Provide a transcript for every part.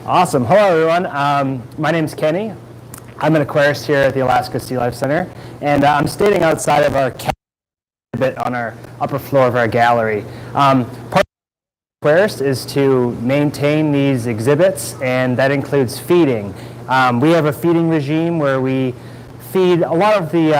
Awesome. Hello, everyone. My name's Kenny. I'm an aquarist here at the Alaska Sea Life Center, and I'm standing outside of our exhibit on our upper floor of our gallery. Part of the aquarist is to maintain these exhibits, and that includes feeding. We have a feeding regime where we feed a lot of the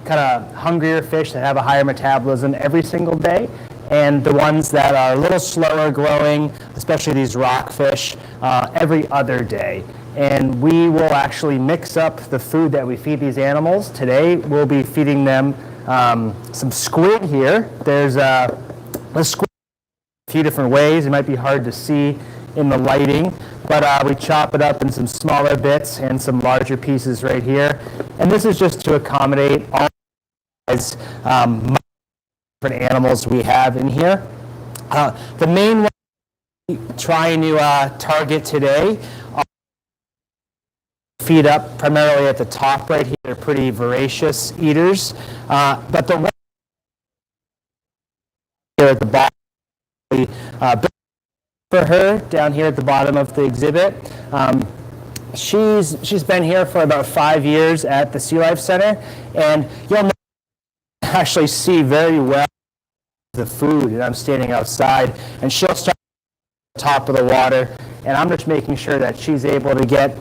kind of hungrier fish that have a higher metabolism every single day, and the ones that are a little slower growing, especially these rockfish, every other day. And we will actually mix up the food that we feed these animals. Today we'll be feeding them some squid here. There's a squid a few different ways. It might be hard to see in the lighting, but we chop it up in some smaller bits and some larger pieces right here. And this is just to accommodate all these different animals we have in here. The main one we're trying to target today are feed up primarily at the top right here. They're pretty voracious eaters, but the one here at the bottom, for her down here at the bottom of the exhibit. She's been here for about 5 years at the Sea Life Center, and you'll actually see very well the food. And I'm standing outside, and she'll start at the top of the water, and I'm just making sure that she's able to get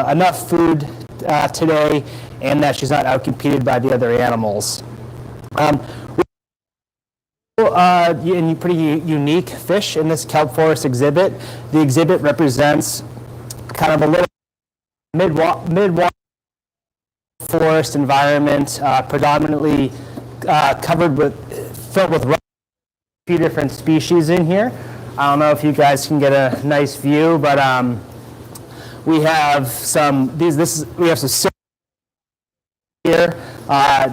enough food today, and that she's not outcompeted by the other animals. Pretty unique fish in this Kelp Forest exhibit. The exhibit represents kind of a little mid-water forest environment, predominantly filled with a few different species in here. I don't know if you guys can get a nice view, but we have some silver here.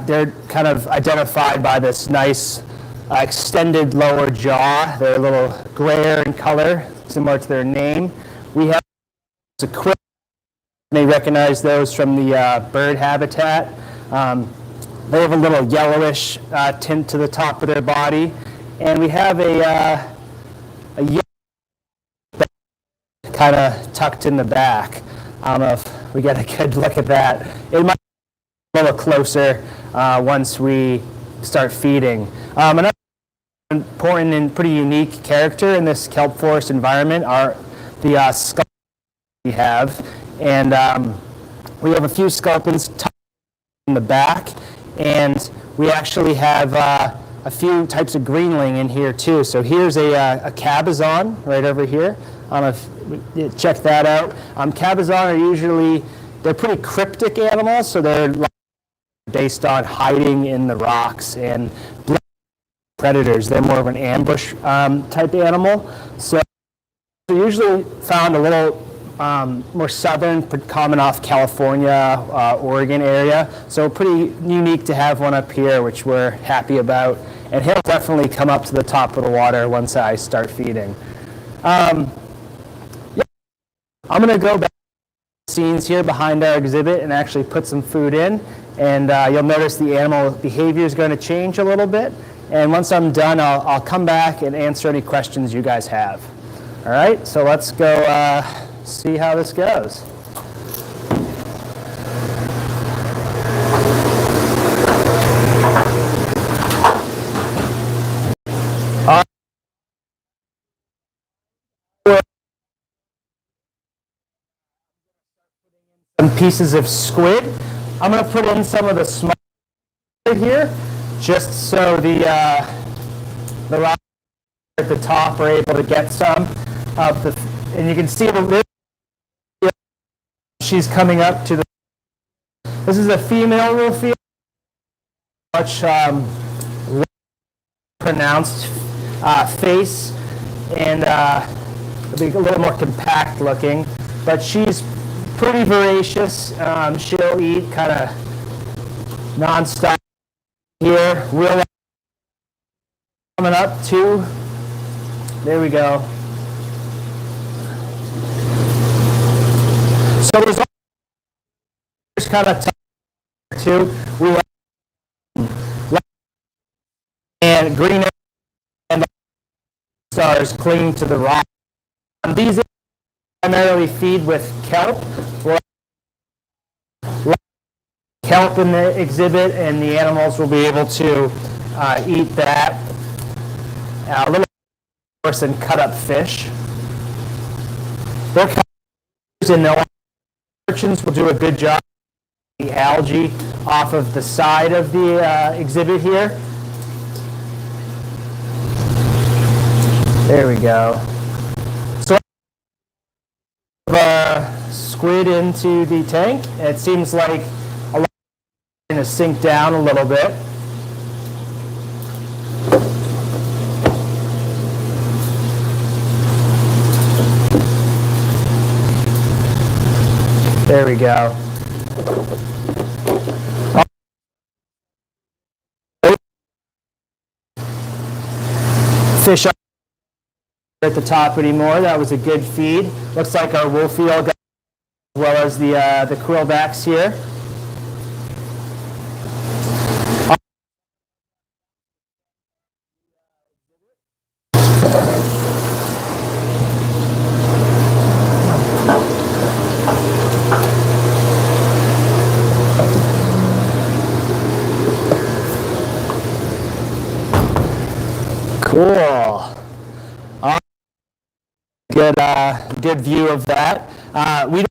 They're kind of identified by this nice extended lower jaw. They're a little grayer in color, similar to their name. We have a krill. You may recognize those from the bird habitat. They have a little yellowish tint to the top of their body, and we have a yellow kind of tucked in the back. I don't know if we get a good look at that. It might be a little closer once we start feeding. Another important and pretty unique character in this Kelp Forest environment are the sculpins we have, and we have a few sculpins tucked in the back, and we actually have a few types of greenling in here too. So here's a cabezon right over here. I don't know if you check that out. Cabezon they're pretty cryptic animals, so they're based on hiding in the rocks and predators. They're more of an ambush type animal. So they're usually found a little more southern, common off California, Oregon area. So pretty unique to have one up here, which we're happy about. And he'll definitely come up to the top of the water once I start feeding. I'm going to go back to the scenes here behind our exhibit and actually put some food in. And you'll notice the animal behavior is going to change a little bit. And once I'm done, I'll come back and answer any questions you guys have. All right, so let's go see how this goes. Some pieces of squid. I'm going to put in some of the small right here, just so the rock at the top are able to get some of the, and you can see she's coming up to the. This is a female rufia, much pronounced face, and it'll be a little more compact looking, but she's pretty voracious. She'll eat kind of non-stop here. Real coming up too. There we go. So there's kind of too. We have and green and stars clinging to the rock. These primarily feed with kelp. We'll have kelp in the exhibit, and the animals will be able to eat that. A little course and cut up fish. They're and the urchins will do a good job of the algae off of the side of the exhibit here. There we go. So squid into the tank. It seems like a lot is going to sink down a little bit. There we go. Fish at the top anymore. That was a good feed. Looks like our wolf eel got as well as the quillbacks here. Cool. Good view of that. We don't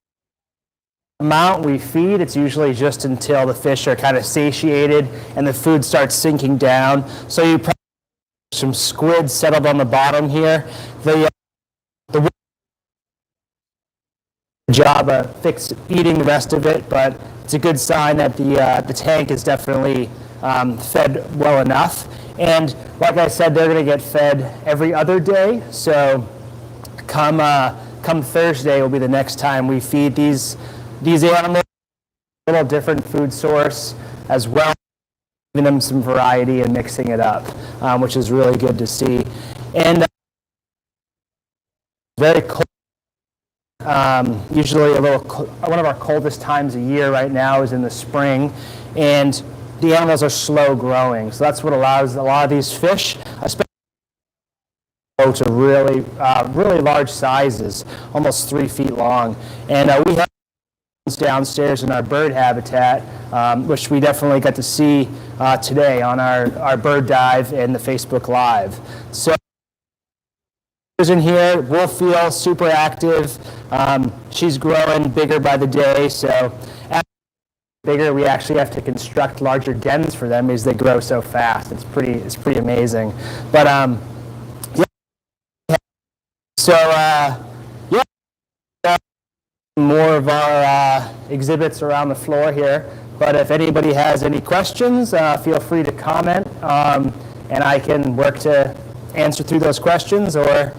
amount we feed. It's usually just until the fish are kind of satiated and the food starts sinking down. So you probably have some squid settled on the bottom here. The job of eating the rest of it, but it's a good sign that the tank is definitely fed well enough. And like I said, they're going to get fed every other day. So come Thursday will be the next time we feed these animals a little different food source as well, giving them some variety and mixing it up, which is really good to see. And very cold. Usually one of our coldest times of year right now is in the spring, and the animals are slow growing. So that's what allows a lot of these fish, especially to really large sizes, almost 3 feet long. And we have downstairs in our bird habitat, which we definitely got to see today on our bird dive and the Facebook Live. So in here, wolf eel, super active. She's growing bigger by the day, so as bigger, we actually have to construct larger dens for them as they grow so fast. It's pretty amazing. But yeah. So more of our exhibits around the floor here. But if anybody has any questions, feel free to comment, and I can work to answer through those questions, or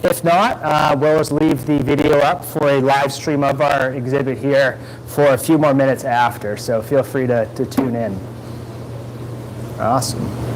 if not, we'll just leave the video up for a live stream of our exhibit here for a few more minutes after, so feel free to tune in. Awesome.